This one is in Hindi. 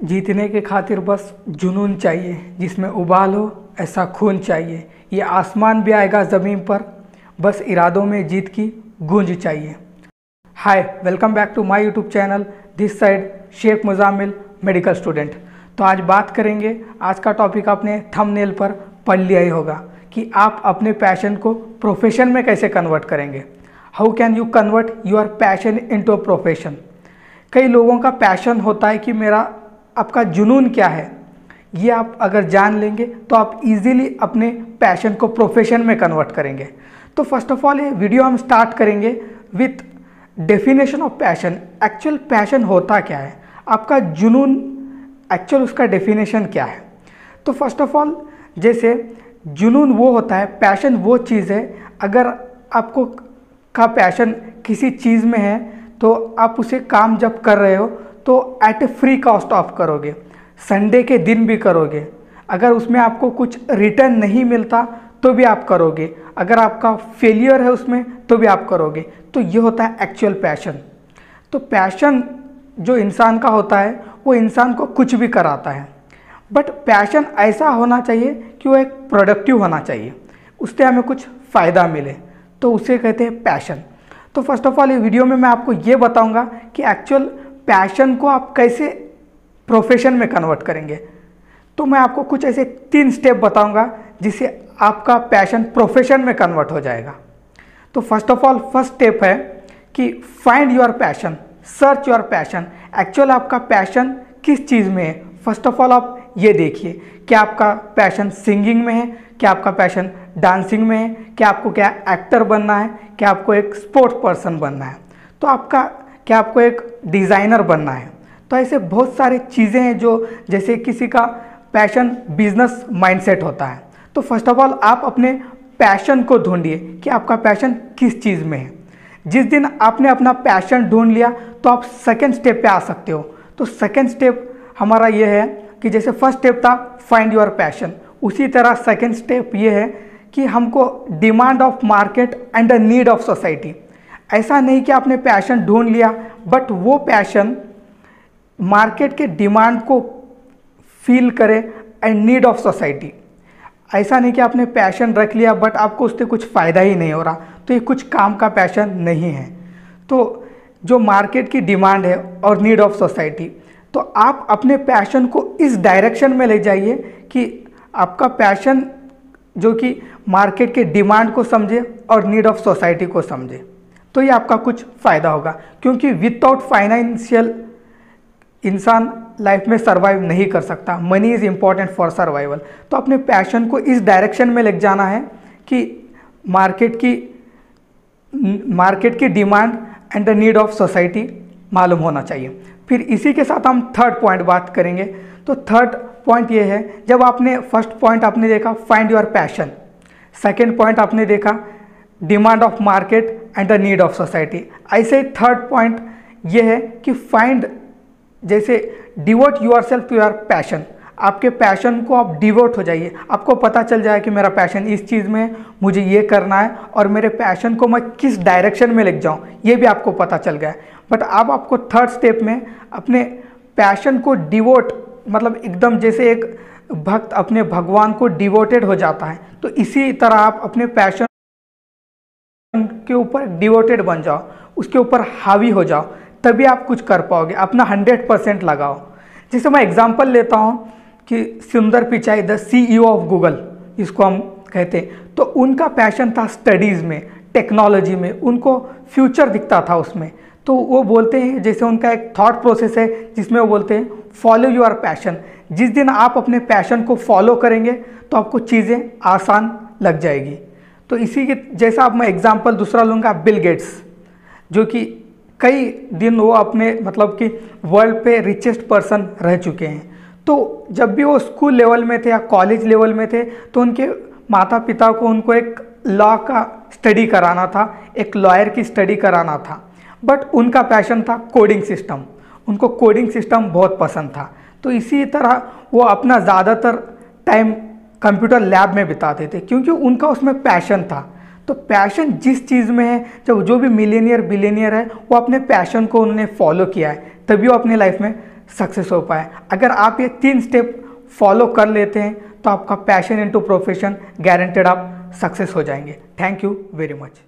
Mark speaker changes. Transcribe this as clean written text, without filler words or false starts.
Speaker 1: जीतने के खातिर बस जुनून चाहिए, जिसमें उबाल हो ऐसा खून चाहिए। ये आसमान भी आएगा ज़मीन पर, बस इरादों में जीत की गूंज चाहिए। Hi, welcome back to my YouTube channel. This side Sheikh Muzammil, medical student. तो आज बात करेंगे, आज का टॉपिक आपने थंबनेल पर पढ़ लिया ही होगा कि आप अपने पैशन को प्रोफेशन में कैसे कन्वर्ट करेंगे। How can you convert your passion into a profession. कई लोगों का पैशन होता है कि मेरा आपका जुनून क्या है, ये आप अगर जान लेंगे तो आप इजीली अपने पैशन को प्रोफेशन में कन्वर्ट करेंगे। तो फर्स्ट ऑफ ऑल ये वीडियो हम स्टार्ट करेंगे with definition of passion. Actual passion होता क्या है, आपका जुनून एक्चुअल उसका डेफिनेशन क्या है। तो फर्स्ट ऑफ ऑल, जैसे जुनून वो होता है, पैशन वो चीज़ है, अगर आपको का पैशन किसी चीज़ में है तो आप उसे काम जब कर रहे हो तो at a free cost of करोगे, संडे के दिन भी करोगे। अगर उसमें आपको कुछ रिटर्न नहीं मिलता तो भी आप करोगे, अगर आपका फेलियर है उसमें तो भी आप करोगे। तो ये होता है एक्चुअल पैशन। तो पैशन जो इंसान का होता है वो इंसान को कुछ भी कराता है, बट पैशन ऐसा होना चाहिए कि वो एक प्रोडक्टिव होना चाहिए, उससे हमें कुछ फ़ायदा मिले, तो उसे कहते हैं पैशन। तो फर्स्ट ऑफ ऑल ये वीडियो में मैं आपको ये बताऊंगा कि एक्चुअल पैशन को आप कैसे प्रोफेशन में कन्वर्ट करेंगे। तो मैं आपको कुछ ऐसे 3 स्टेप बताऊंगा जिससे आपका पैशन प्रोफेशन में कन्वर्ट हो जाएगा। तो first of all first step है कि find your passion, search your passion. Actual आपका पैशन किस चीज़ में है। फर्स्ट ऑफ ऑल आप ये देखिए, क्या आपका पैशन सिंगिंग में है, क्या आपका पैशन डांसिंग में है, क्या आपको क्या एक्टर बनना है, क्या आपको एक स्पोर्ट्स पर्सन बनना है, तो आपका क्या आपको एक डिज़ाइनर बनना है। तो ऐसे बहुत सारी चीज़ें हैं जो, जैसे किसी का पैशन बिजनेस माइंडसेट होता है। तो फर्स्ट ऑफ ऑल आप अपने पैशन को ढूंढिए कि आपका पैशन किस चीज़ में है। जिस दिन आपने अपना पैशन ढूंढ लिया तो आप सेकेंड स्टेप पे आ सकते हो। तो सेकेंड स्टेप हमारा ये है कि जैसे फर्स्ट स्टेप था फाइंड योर पैशन, उसी तरह सेकेंड स्टेप ये है कि हमको demand of market and the need of society. ऐसा नहीं कि आपने पैशन ढूंढ लिया बट वो पैशन मार्केट के डिमांड को फील करे एंड नीड ऑफ सोसाइटी। ऐसा नहीं कि आपने पैशन रख लिया बट आपको उससे कुछ फ़ायदा ही नहीं हो रहा, तो ये कुछ काम का पैशन नहीं है। तो जो मार्केट की डिमांड है और नीड ऑफ सोसाइटी, तो आप अपने पैशन को इस डायरेक्शन में ले जाइए कि आपका पैशन जो कि मार्केट के डिमांड को समझे और नीड ऑफ सोसाइटी को समझे, तो ये आपका कुछ फ़ायदा होगा। क्योंकि विदाउट फाइनेंशियल इंसान लाइफ में सर्वाइव नहीं कर सकता। Money is important for survival. तो अपने पैशन को इस डायरेक्शन में ले जाना है कि मार्केट की demand and the need of society मालूम होना चाहिए। फिर इसी के साथ हम थर्ड पॉइंट बात करेंगे। तो थर्ड पॉइंट ये है, जब आपने फर्स्ट पॉइंट आपने देखा find your passion, second point आपने देखा demand of market and the need of society, ऐसे ही थर्ड पॉइंट ये है कि फाइंड, जैसे devote yourself to your passion. आपके पैशन को आप डिवोट हो जाइए, आपको पता चल जाए कि मेरा पैशन इस चीज़ में है, मुझे ये करना है और मेरे पैशन को मैं किस डायरेक्शन में ले जाऊँ ये भी आपको पता चल गया है। बट अब आपको थर्ड स्टेप में अपने पैशन को डिवोट, मतलब एकदम जैसे एक भक्त अपने भगवान को डिवोटेड हो जाता है, तो इसी तरह आप अपने पैशन के ऊपर डिवोटेड बन जाओ, उसके ऊपर हावी हो जाओ, तभी आप कुछ कर पाओगे। अपना 100% लगाओ। जैसे मैं एग्जांपल लेता हूँ कि सुंदर Pichai, the CEO of Google इसको हम कहते हैं, तो उनका पैशन था स्टडीज़ में, टेक्नोलॉजी में, उनको फ्यूचर दिखता था उसमें। तो वो बोलते हैं, जैसे उनका एक थॉट प्रोसेस है जिसमें वो बोलते हैं फॉलो योर पैशन। जिस दिन आप अपने पैशन को फॉलो करेंगे तो आपको चीज़ें आसान लग जाएगी। तो इसी के जैसा अब मैं एग्जांपल दूसरा लूँगा, बिल गेट्स, जो कि कई दिन वो अपने मतलब कि वर्ल्ड पे रिचेस्ट पर्सन रह चुके हैं। तो जब भी वो स्कूल लेवल में थे या कॉलेज लेवल में थे तो उनके माता पिता को उनको एक लॉ का स्टडी कराना था, एक लॉयर की स्टडी कराना था, बट उनका पैशन था कोडिंग सिस्टम, उनको कोडिंग सिस्टम बहुत पसंद था। तो इसी तरह वो अपना ज़्यादातर टाइम कंप्यूटर लैब में बिताते थे क्योंकि उनका उसमें पैशन था। तो पैशन जिस चीज़ में है, जब जो भी मिलियनियर बिलियनियर है वो अपने पैशन को उन्होंने फॉलो किया है, तभी वो अपने लाइफ में सक्सेस हो पाए। अगर आप ये 3 स्टेप फॉलो कर लेते हैं तो आपका पैशन इनटू प्रोफेशन गारंटेड आप सक्सेस हो जाएंगे। Thank you very much.